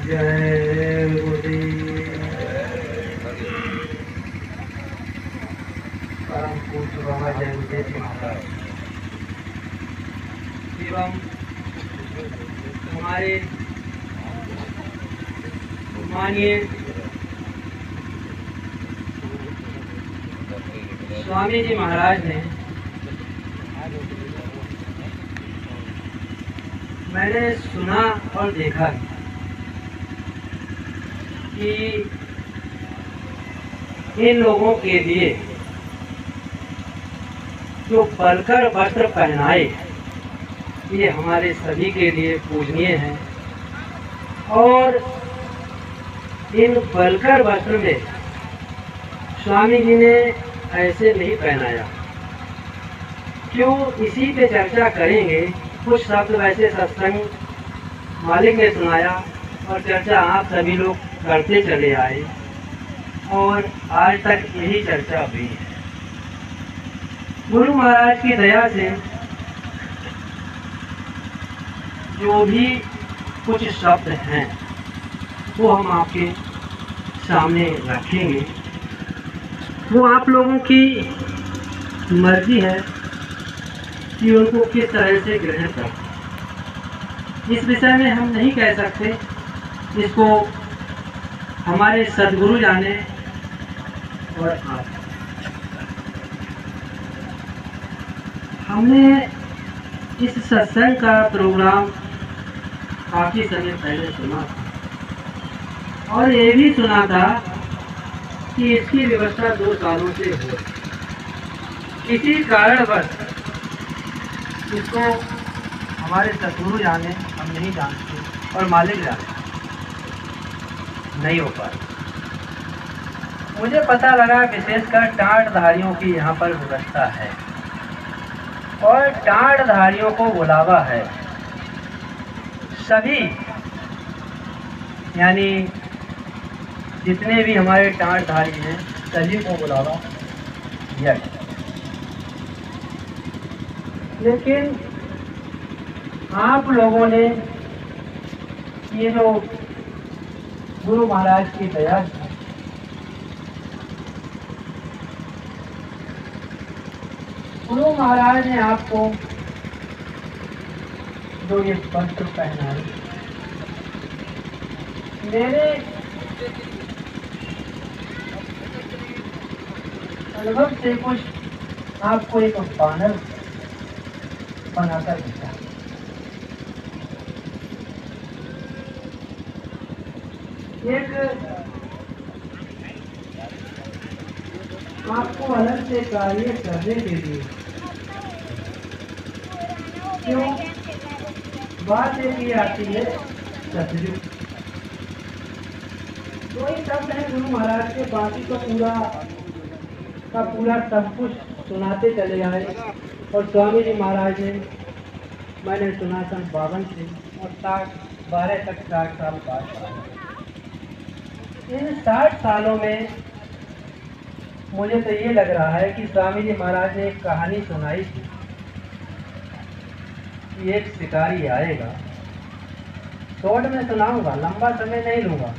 जय गुरुदेव। परम पूज्य बाबा जय गुरुदेव जी महाराज एवं हमारे माननीय स्वामी जी महाराज ने, मैंने सुना और देखा कि इन लोगों के लिए जो बलकर वस्त्र पहनाए ये हमारे सभी के लिए पूजनीय है। और इन बलकर वस्त्र में स्वामी जी ने ऐसे नहीं पहनाया। क्यों, इसी पे चर्चा करेंगे। कुछ शब्द वैसे सत्संग मालिक ने सुनाया और चर्चा आप सभी लोग करते चले आए और आज तक यही चर्चा हुई है। गुरु महाराज की दया से जो भी कुछ शब्द हैं वो हम आपके सामने रखेंगे। वो आप लोगों की मर्जी है कि उनको किस तरह से ग्रहण करें। इस विषय में हम नहीं कह सकते, इसको हमारे सद्गुरु जाने और आप। हमने इस सत्संग का प्रोग्राम काफ़ी समय पहले सुना था और ये भी सुना था कि इसकी व्यवस्था 2 सालों से हो। किसी कारणवश इसको हमारे सद्गुरु जाने, हम नहीं जानते, और मालिक जाने, नहीं हो पाए। मुझे पता लगा विशेषकर टाँटधारियों की यहाँ पर व्यवस्था है और टाँटधारियों को बुलावा है। सभी यानी जितने भी हमारे टाँटधारी हैं सभी को बुलावा दिया गया। लेकिन आप लोगों ने ये जो गुरु महाराज की दया है, गुरु महाराज ने आपको जो ये वस्त्र पहनाए, मेरे अनुभव से कुछ आपको एक बैनर बनाकर दिया। एक आपको अलग से कार्य करने के लिए, क्यों, बात एक ये आती है सतयुग। तो ही शब्द है गुरु महाराज के, बाकी तो पूरा सब कुछ सुनाते चले आए। और स्वामी जी महाराज ने, मैंने सुना 52 से और 12 तक 60 साल बाद। इन 60 सालों में मुझे तो ये लग रहा है कि स्वामी जी महाराज ने एक कहानी सुनाई थी कि एक शिकारी आएगा। शॉर्ट में सुनाऊंगा, लंबा समय नहीं लूंगा।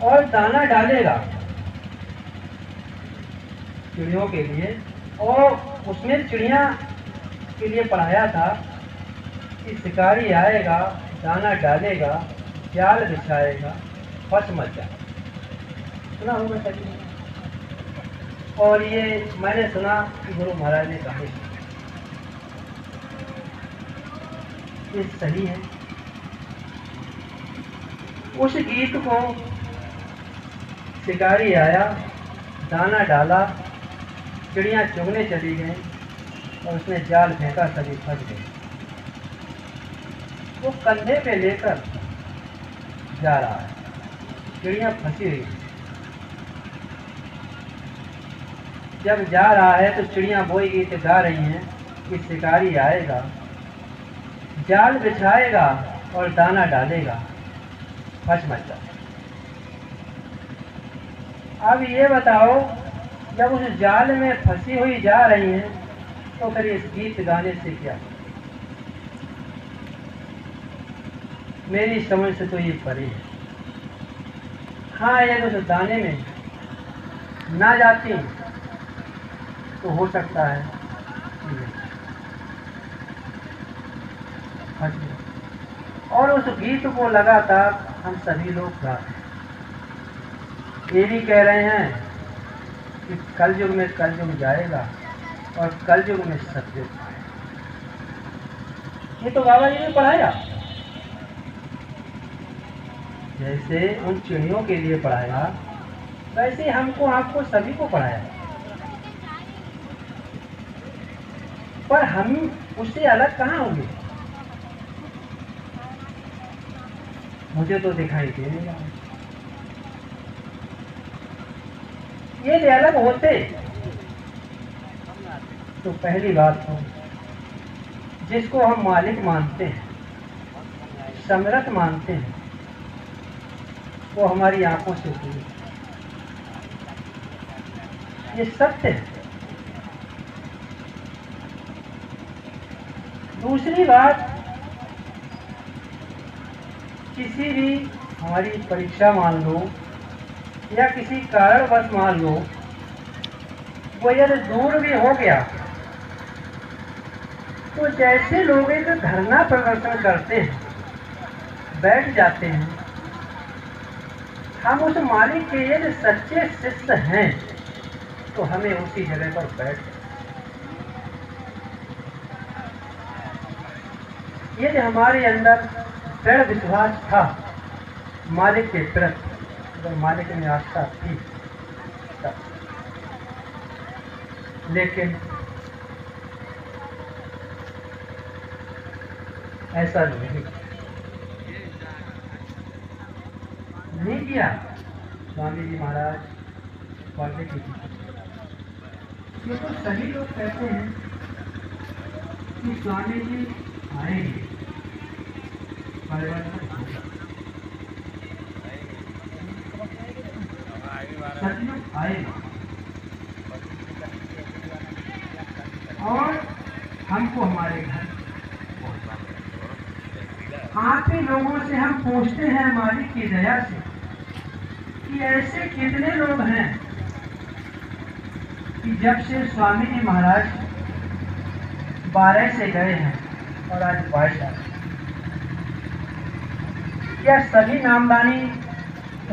और दाना डालेगा चिड़ियों के लिए, और उसमें चिड़िया के लिए पढ़ाया था कि शिकारी आएगा, दाना डालेगा, जाल बिछाएगा, फंस मत जाए। सुना होगा सभी। और ये मैंने सुना कि गुरु महाराज ने कहा, ये सही है। उस गीत को शिकारी आया, दाना डाला, चिड़ियाँ चुगने चली गई और उसने जाल फेंका, सभी फंस गए। वो कंधे पे लेकर जा रहा है, चिड़ियाँ फंसी हुई। जब जा रहा है तो चिड़ियाँ बोई गीत गा रही हैं कि शिकारी आएगा, जाल बिछाएगा और दाना डालेगा, फंस मत जा। अब ये बताओ, जब उस जाल में फंसी हुई जा रही हैं तो फिर इस गीत गाने से क्या? मेरी समझ से तो ये परे है। हाँ, ये तो दाने में ना जाती तो हो सकता है और उस गीत को लगातार हम सभी लोग गाते हैं। ये भी कह रहे हैं कि कलयुग में कलयुग जाएगा और कलयुग में सतयुग आएगा। ये तो बाबा जी ने पढ़ाया, जैसे उन चिड़ियों के लिए पढ़ाया वैसे हमको आपको सभी को पढ़ाया, पर हम उससे अलग कहाँ होंगे? मुझे तो दिखाई दे नहीं रहा। ये अलग होते तो पहली बात तो जिसको हम मालिक मानते हैं, समर्थ मानते हैं, वो हमारी आंखों से दूर। ये सत्य है। दूसरी बात, किसी भी हमारी परीक्षा मान लो या किसी कारणवश मान लो, वो यदि दूर भी हो गया तो जैसे लोग एक धरना प्रदर्शन करते हैं, बैठ जाते हैं, हम उस मालिक के यदि सच्चे शिष्य हैं तो हमें उसी जगह पर बैठ, यदि हमारे अंदर दृढ़ विश्वास था मालिक के प्रति, अगर मालिक में आस्था थी तब। लेकिन ऐसा नहीं किया। स्वामी जी महाराज पढ़ने की, ये तो सभी लोग कहते हैं कि स्वामी जी आएंगे, सचमुच आएगा और हमको हमारे घर आप ही लोगों से हम पूछते हैं मालिक की दया से कि ऐसे कितने लोग हैं कि जब से स्वामी जी महाराज 12 से गए हैं और आज 22 आ, क्या सभी नामदानी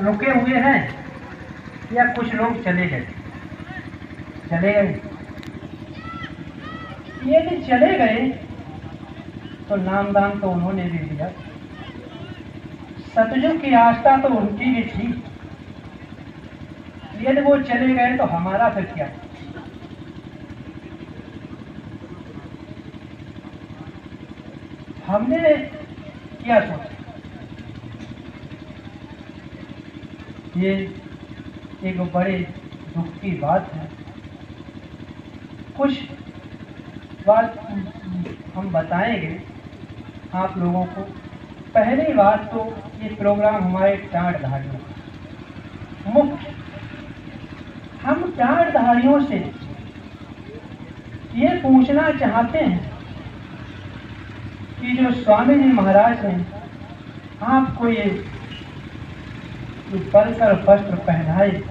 रुके हुए हैं या कुछ लोग चले गए? यदि चले गए तो नामदान तो उन्होंने भी दिया, सतयुग की आस्था तो उनकी भी थी। यदि वो चले गए तो हमारा फिर क्या? हमने क्या सोचा? ये एक बड़े दुख की बात है। कुछ बात हम बताएंगे आप लोगों को। पहली बात तो ये प्रोग्राम हमारे टाँटधारियों का मुख्य, हम टाँटधारियों से ये पूछना चाहते हैं कि जो स्वामी जी महाराज ने आपको ये पलकर वस्त्र पहनाए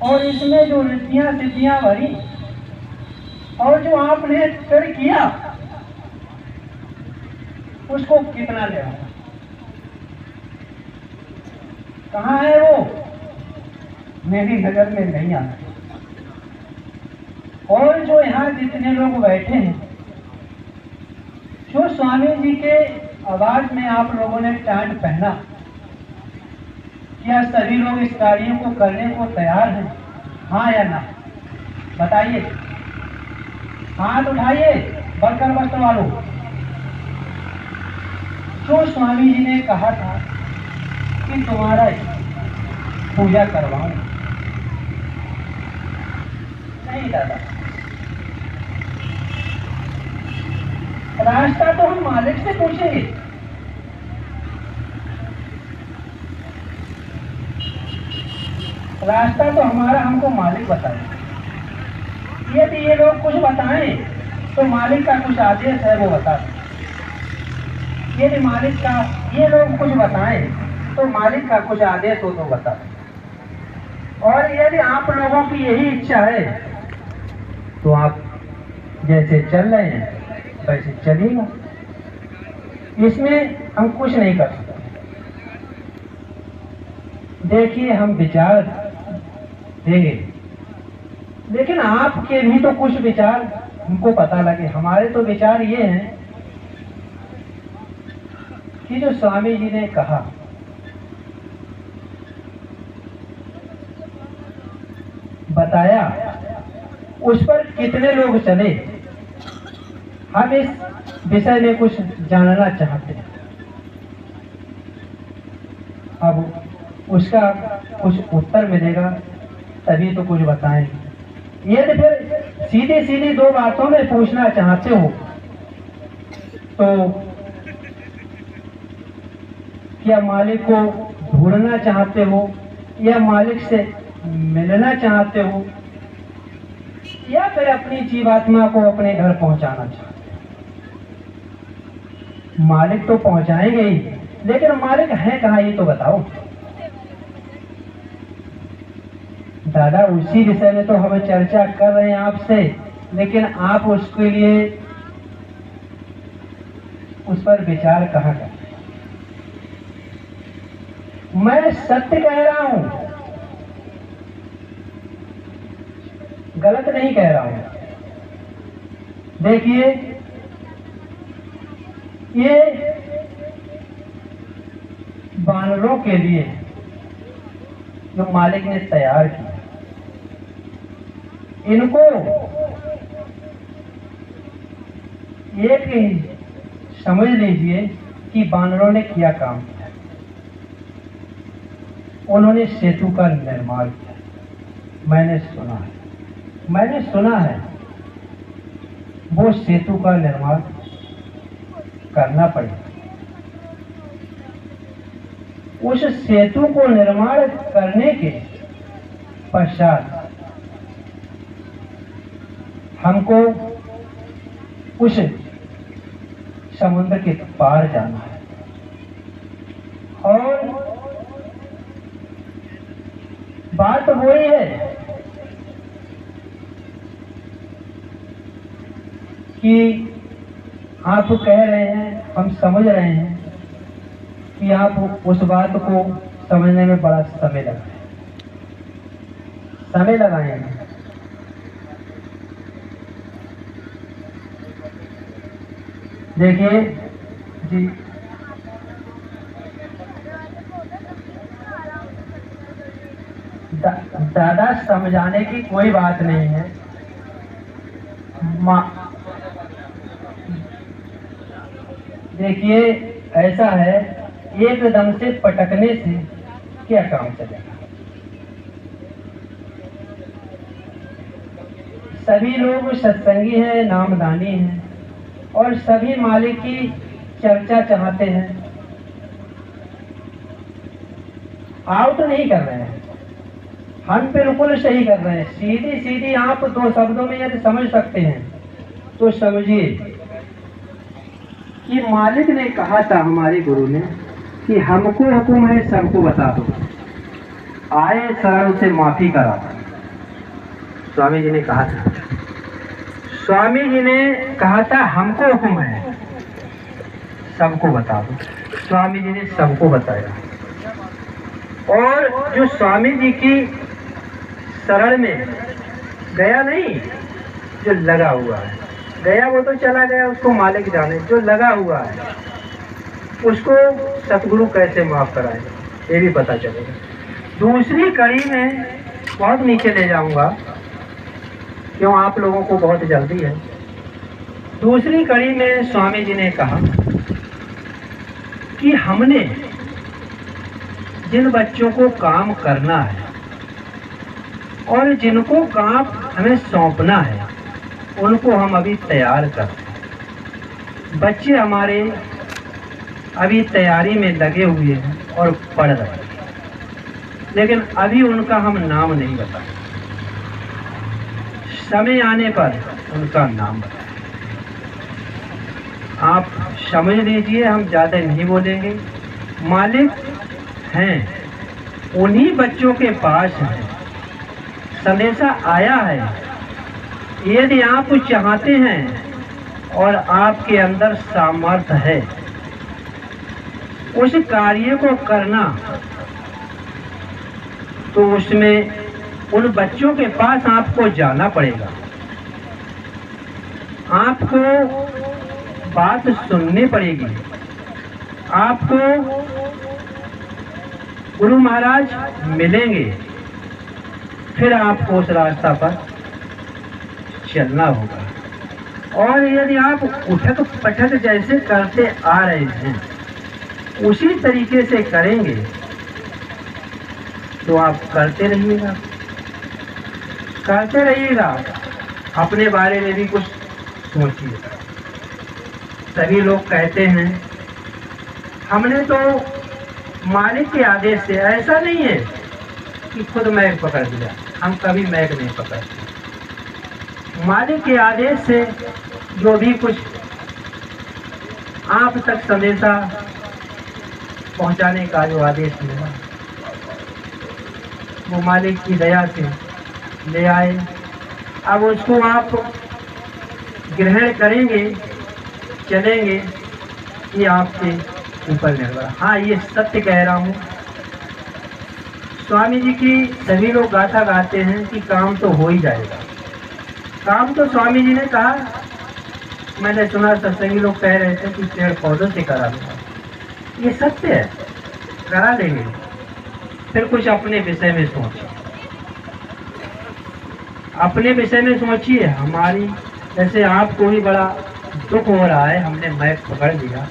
और इसमें जो रिद्धियां सिद्धियां भरी और जो आपने कर किया उसको कितना ले आया? कहाँ है वो? मेरी नजर में नहीं आता। और जो यहाँ जितने लोग बैठे हैं, जो स्वामी जी के आवाज में आप लोगों ने टाँट पहना, क्या सभी लोग इस कार्य को करने को तैयार हैं? हाँ या ना? बताइए, हाथ उठाइए बलकर वस्त्र वालों। जो स्वामी जी ने कहा था कि तुम्हारा पूजा करवाऊं, नहीं दादा, रास्ता तो हम मालिक से पूछेंगे। रास्ता तो हमारा हमको मालिक बताए। यदि ये लोग कुछ बताएं तो मालिक का कुछ आदेश है वो बता दें। यदि मालिक का ये लोग कुछ बताएं तो मालिक का कुछ आदेश हो तो बताएं। और यदि आप लोगों की यही इच्छा है तो आप जैसे चल रहे हैं वैसे चलिएगा, इसमें हम कुछ नहीं कर सकते। देखिए हम विचार देंगे, लेकिन आपके भी तो कुछ विचार हमको पता लगे। हमारे तो विचार ये हैं कि जो स्वामी जी ने कहा, बताया, उस पर कितने लोग चले, हम इस विषय में कुछ जानना चाहते हैं। अब उसका कुछ उत्तर मिलेगा तभी तो कुछ बताएंगे। यदि फिर सीधी सीधी दो बातों में पूछना चाहते हो तो क्या मालिक को ढूंढना चाहते हो, या मालिक से मिलना चाहते हो, या फिर अपनी जीवात्मा को अपने घर पहुंचाना चाहते हो? मालिक तो पहुंचाएंगे ही, लेकिन मालिक है कहाँ ये तो बताओ। दादा उसी विषय में तो हम चर्चा कर रहे हैं आपसे, लेकिन आप उसके लिए उस पर विचार कहाँ कर। मैं सत्य कह रहा हूं, गलत नहीं कह रहा हूं। देखिए ये बानरों के लिए जो मालिक ने तैयार किया, इनको एक ही समझ लीजिए कि बानरों ने किया काम किया। उन्होंने सेतु का निर्माण किया। मैंने सुना है वो सेतु का निर्माण करना पड़ेगा। उस सेतु को निर्माण करने के पश्चात हमको उस समुद्र के पार जाना है, और बात वही है कि आप कह रहे हैं, हम समझ रहे हैं कि आप उस बात को समझने में बड़ा समय लगाएंगे। देखिए जी, दादा समझाने की कोई बात नहीं है। देखिए ऐसा है, एकदम से पटकने से क्या काम चलेगा। सभी लोग सत्संगी हैं, नामदानी हैं, और सभी मालिक की चर्चा चाहते हैं। आउट नहीं कर रहे हैं, हम बिल्कुल सही कर रहे हैं। सीधी सीधी आप दो शब्दों में यदि समझ सकते हैं तो समझिए कि मालिक ने कहा था, हमारे गुरु ने, कि हमको हुक्म है सबको बता दो, आए शरण से माफी करा। स्वामी जी ने कहा था, स्वामी जी ने कहा था हमको हुक्म है सबको बता दो। स्वामी जी ने सबको बताया, और जो स्वामी जी की शरण में गया नहीं, जो लगा हुआ है, गया वो तो चला गया, उसको मालिक जाने। जो लगा हुआ है उसको सतगुरु कैसे माफ कराए, ये भी पता चलेगा। दूसरी कड़ी में बहुत नीचे ले जाऊंगा, क्यों आप लोगों को बहुत जल्दी है। दूसरी कड़ी में स्वामी जी ने कहा कि हमने जिन बच्चों को काम करना है और जिनको काम हमें सौंपना है, उनको हम अभी तैयार करते हैं। बच्चे हमारे अभी तैयारी में लगे हुए हैं और पढ़ रहे हैं, लेकिन अभी उनका हम नाम नहीं बताएं। समय आने पर उनका नाम बताएं। आप समझ लीजिए, हम ज़्यादा नहीं बोलेंगे। मालिक हैं, उन्हीं बच्चों के पास है, संदेशा आया है। यदि आप चाहते हैं और आपके अंदर सामर्थ्य है उस कार्य को करना, तो उसमें उन बच्चों के पास आपको जाना पड़ेगा। आपको बात सुननी पड़ेगी। आपको गुरु महाराज मिलेंगे, फिर आपको उस रास्ता पर चलना होगा। और यदि आप उठक पटक जैसे करते आ रहे हैं उसी तरीके से करेंगे तो आप करते रहिएगा, करते रहिएगा। अपने बारे में भी कुछ सोचिए। सभी लोग कहते हैं हमने तो मालिक के आदेश से, ऐसा नहीं है कि खुद मैक पकड़ दिया, हम कभी मैक नहीं पकड़ते। मालिक के आदेश से जो भी कुछ आप तक संदेशा पहुंचाने का जो आदेश मिला वो मालिक की दया से ले आए। अब उसको आप ग्रहण करेंगे, चलेंगे, ये आपके ऊपर निर्भर। हाँ, ये सत्य कह रहा हूँ। स्वामी जी की सभी लोग गाथा गाते हैं कि काम तो हो ही जाएगा। काम तो स्वामी जी ने कहा, मैंने सुना सत्संगी लोग कह रहे थे कि पेड़ पौधों से करा दूंगा। ये सत्य है, करा लेंगे। फिर कुछ अपने विषय में सोचिए, अपने विषय में सोचिए। हमारी जैसे आपको भी बड़ा दुख हो रहा है, हमने मैक पकड़ लिया,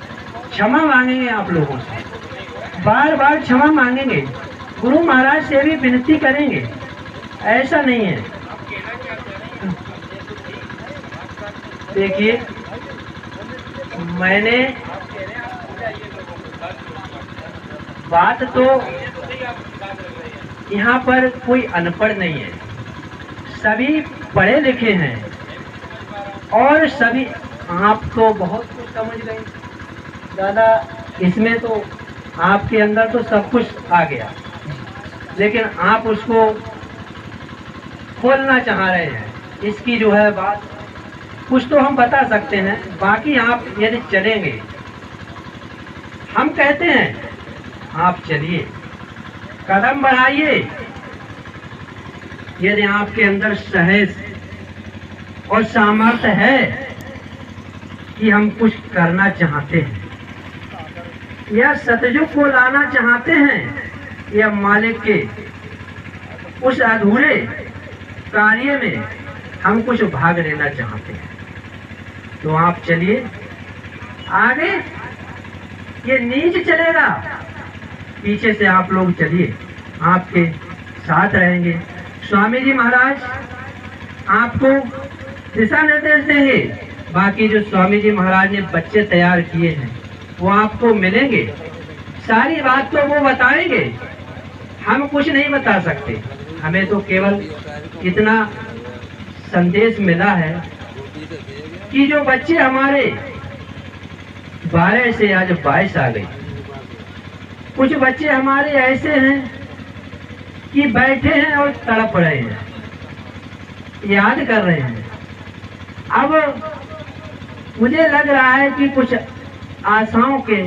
क्षमा मांगेंगे आप लोगों से, बार बार क्षमा मांगेंगे, गुरु महाराज से भी विनती करेंगे। ऐसा नहीं है। देखिए, मैंने बात तो यहाँ पर कोई अनपढ़ नहीं है, सभी पढ़े लिखे हैं और सभी, आप तो बहुत कुछ समझ गए दादा। इसमें तो आपके अंदर तो सब कुछ आ गया, लेकिन आप उसको खोलना चाह रहे हैं। इसकी जो है बात कुछ तो हम बता सकते हैं, बाकी आप यदि चलेंगे, हम कहते हैं आप चलिए, कदम बढ़ाइए। यदि आपके अंदर सहज और सामर्थ्य है कि हम कुछ करना चाहते हैं या सतयुग को लाना चाहते हैं या मालिक के उस अधूरे कार्य में हम कुछ भाग लेना चाहते हैं, तो आप चलिए आगे। ये नीच चलेगा, पीछे से आप लोग चलिए, आपके साथ रहेंगे। स्वामी जी महाराज आपको दिशा निर्देश देंगे। बाकी जो स्वामी जी महाराज ने बच्चे तैयार किए हैं वो आपको मिलेंगे, सारी बात तो वो बताएंगे। हम कुछ नहीं बता सकते, हमें तो केवल इतना संदेश मिला है कि जो बच्चे हमारे 12 से आज 22 आ गए, कुछ बच्चे हमारे ऐसे हैं कि बैठे हैं और तड़प रहे हैं, याद कर रहे हैं। अब मुझे लग रहा है कि कुछ आशाओं के,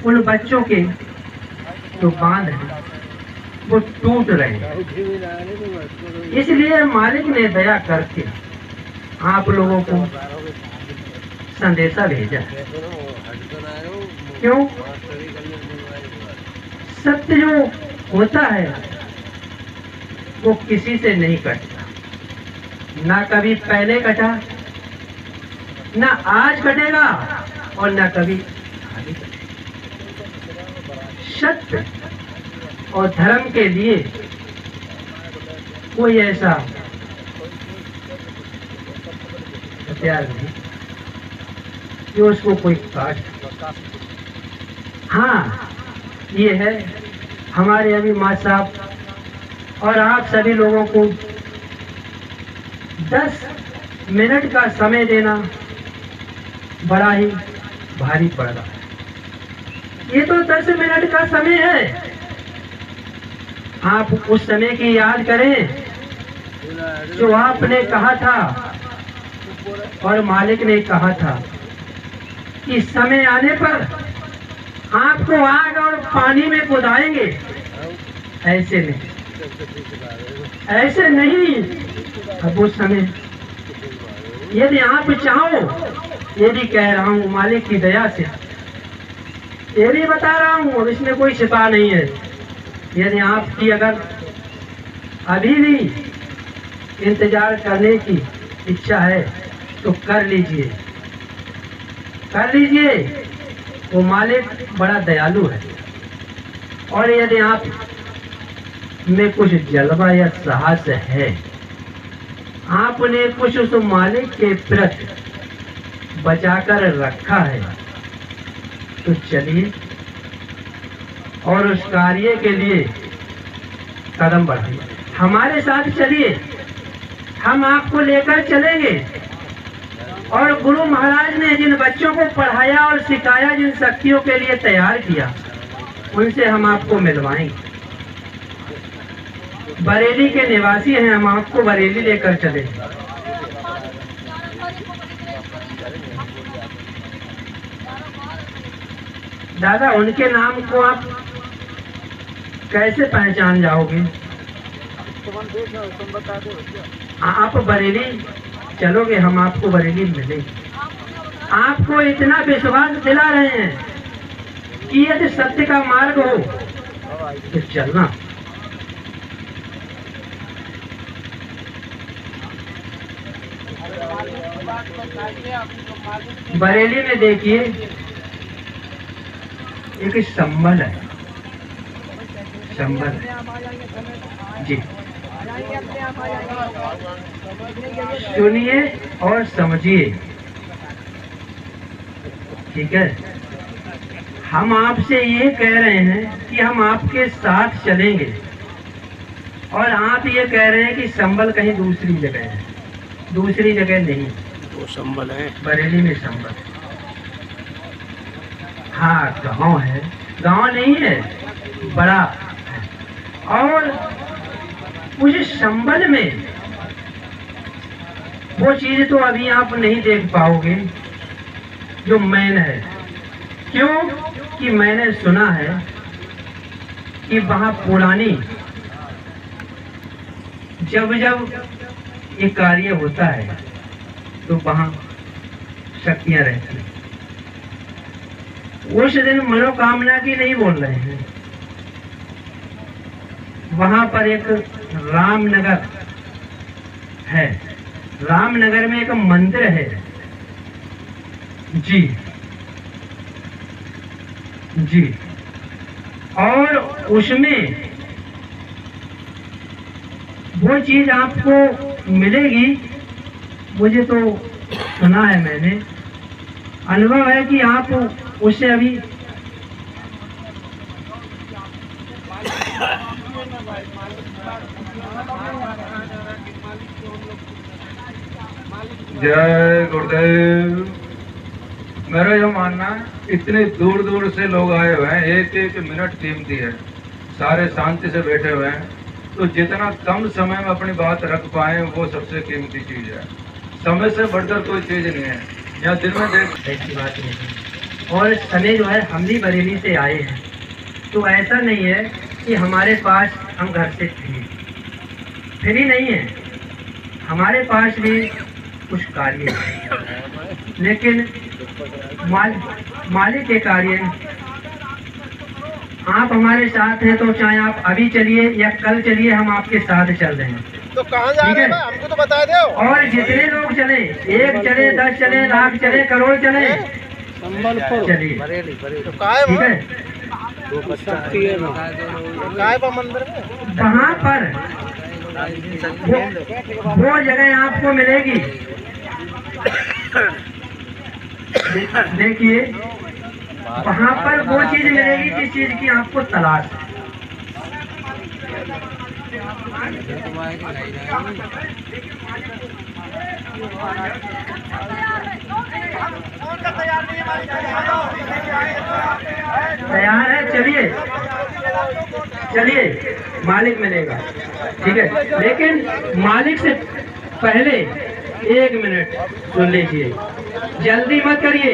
उन बच्चों के जो बांध हैं वो टूट रहे हैं। इसलिए मालिक ने दया करके आप लोगों को संदेशा भेजा। क्यों? सत्य जो होता है वो किसी से नहीं कटता, ना कभी पहले कटा, ना आज कटेगा और ना कभी आगे कटेगा। सत्य और धर्म के लिए कोई ऐसा हथियार नहीं कि उसको कोई काट। हाँ, ये है हमारे अभी माँ साहब और आप सभी लोगों को 10 मिनट का समय देना बड़ा ही भारी पड़ रहा है। ये तो 10 मिनट का समय है, आप उस समय की याद करें जो आपने कहा था और मालिक ने कहा था कि समय आने पर आपको आग और पानी में कुदाएंगे। ऐसे नहीं, ऐसे नहीं। अब उस समय यदि आप चाहो, यदि कह रहा हूँ मालिक की दया से, ये भी बता रहा हूँ, अब इसमें कोई छिपा नहीं है। यदि आपकी अगर अभी भी इंतजार करने की इच्छा है तो कर लीजिए, कर लीजिए। वो मालिक बड़ा दयालु है। और यदि आप में कुछ जल्वा या साहस है, आपने कुछ उस मालिक के प्रति बचाकर रखा है, तो चलिए और उस कार्य के लिए कदम बढ़ाइए। हमारे साथ चलिए, हम आपको लेकर चलेंगे। और गुरु महाराज ने जिन बच्चों को पढ़ाया और सिखाया, जिन शक्तियों के लिए तैयार किया, उनसे हम आपको मिलवाएंगे। बरेली के निवासी हैं, हम आपको बरेली लेकर चलेंगे। दादा, उनके नाम को आप कैसे पहचान जाओगे? आप बरेली चलोगे, हम आपको बरेली मिलेंगे। आपको इतना विश्वास दिला रहे हैं कि यदि सत्य का मार्ग हो तो चलना। बरेली में देखिए एक संबल है, संबल जी, सुनिए और समझिए, ठीक है। हम आपसे ये कह रहे हैं कि हम आपके साथ चलेंगे, और आप ये कह रहे हैं कि संबल कहीं दूसरी जगह है। दूसरी जगह नहीं, वो संबल है, बरेली में संबल। हाँ, गांव है, गांव नहीं है, बड़ा है। और उस संबल में वो चीज तो अभी आप नहीं देख पाओगे जो मैन है। क्यों? कि मैंने सुना है कि वहां पुरानी जब ये कार्य होता है तो वहां शक्तियां रहती हैं। उस दिन मनोकामना की नहीं बोल रहे हैं, वहां पर एक रामनगर है, रामनगर में एक मंदिर है जी जी। और उसमें वो चीज आपको मिलेगी। मुझे तो सुना है, मैंने अनुभव है कि आप उससे अभी जय गुरुदेव। मेरा जो मानना है, इतने दूर दूर से लोग आए हुए हैं, एक एक मिनट कीमती है, सारे शांति से बैठे हुए हैं, तो जितना कम समय में अपनी बात रख पाए वो सबसे कीमती चीज है। समय से बढ़कर कोई चीज नहीं है। यहाँ दिन में देख ऐसी बात नहीं। और समय जो है, हम भी बरेली से आए हैं, तो ऐसा नहीं है कि हमारे पास हम घर से फ्री नहीं है, हमारे पास भी कुछ कार्य है। लेकिन मालिक के कार्य, आप हमारे साथ हैं तो चाहे आप अभी चलिए या कल चलिए, हम आपके साथ चल रहे हैं। तो कहाँ जा रहे हैं हमको तो बता दो। और जितने लोग चले, 1 चले, 10 चले, लाख चले, करोड़ चले, चलिए, तो काय ठीक है। मंदिर में वहाँ पर वो जगह आपको मिलेगी। देखिए, वहाँ पर वो चीज मिलेगी जिस चीज की आपको तलाश है। तैयार है? चलिए चलिए, मालिक मिलेगा, ठीक है। लेकिन मालिक से पहले 1 मिनट सुन लीजिए, जल्दी मत करिए।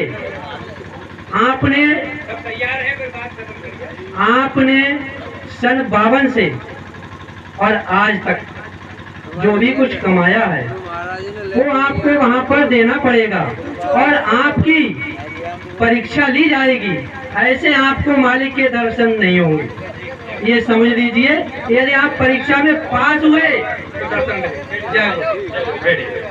आपने सन 52 से और आज तक जो भी कुछ कमाया है वो आपको वहाँ पर देना पड़ेगा और आपकी परीक्षा ली जाएगी। ऐसे आपको मालिक के दर्शन नहीं होंगे, ये समझ लीजिए। यदि आप परीक्षा में पास हुए तो दर्शन मिलेंगे। जय हो।